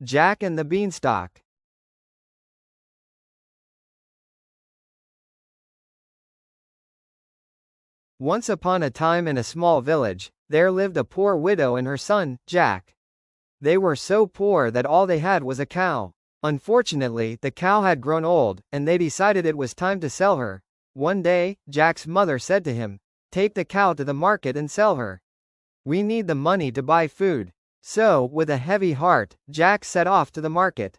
Jack and the Beanstalk. Once upon a time in a small village, there lived a poor widow and her son, Jack. They were so poor that all they had was a cow. Unfortunately, the cow had grown old, and they decided it was time to sell her. One day, Jack's mother said to him, "Take the cow to the market and sell her. We need the money to buy food." So, with a heavy heart, Jack set off to the market.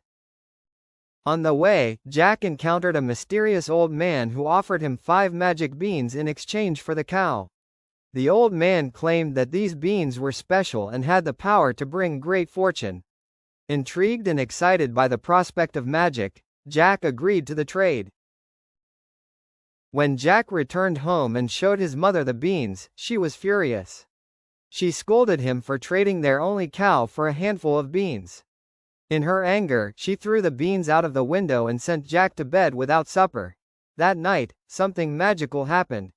On the way, Jack encountered a mysterious old man who offered him 5 magic beans in exchange for the cow. The old man claimed that these beans were special and had the power to bring great fortune. Intrigued and excited by the prospect of magic, Jack agreed to the trade. When Jack returned home and showed his mother the beans, she was furious. She scolded him for trading their only cow for a handful of beans. In her anger, she threw the beans out of the window and sent Jack to bed without supper. That night, something magical happened.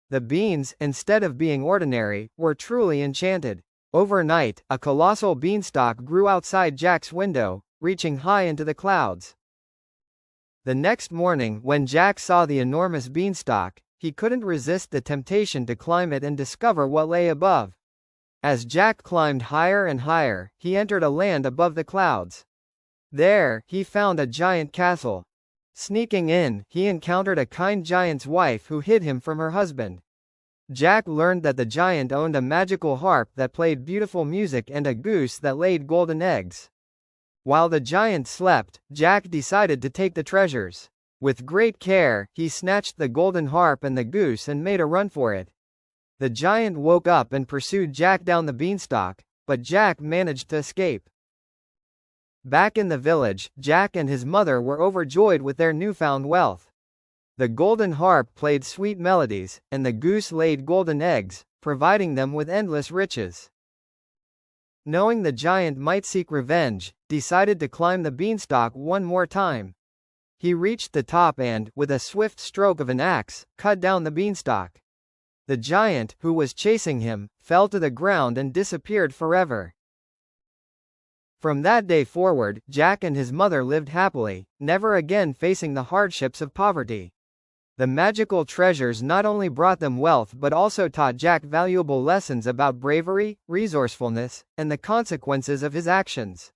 The beans, instead of being ordinary, were truly enchanted. Overnight, a colossal beanstalk grew outside Jack's window, reaching high into the clouds. The next morning, when Jack saw the enormous beanstalk, he couldn't resist the temptation to climb it and discover what lay above. As Jack climbed higher and higher, he entered a land above the clouds. There, he found a giant castle. Sneaking in, he encountered a kind giant's wife who hid him from her husband. Jack learned that the giant owned a magical harp that played beautiful music and a goose that laid golden eggs. While the giant slept, Jack decided to take the treasures. With great care, he snatched the golden harp and the goose and made a run for it. The giant woke up and pursued Jack down the beanstalk, but Jack managed to escape. Back in the village, Jack and his mother were overjoyed with their newfound wealth. The golden harp played sweet melodies, and the goose laid golden eggs, providing them with endless riches. Knowing the giant might seek revenge, decided to climb the beanstalk one more time. He reached the top and, with a swift stroke of an axe, cut down the beanstalk. The giant, who was chasing him, fell to the ground and disappeared forever. From that day forward, Jack and his mother lived happily, never again facing the hardships of poverty. The magical treasures not only brought them wealth but also taught Jack valuable lessons about bravery, resourcefulness, and the consequences of his actions.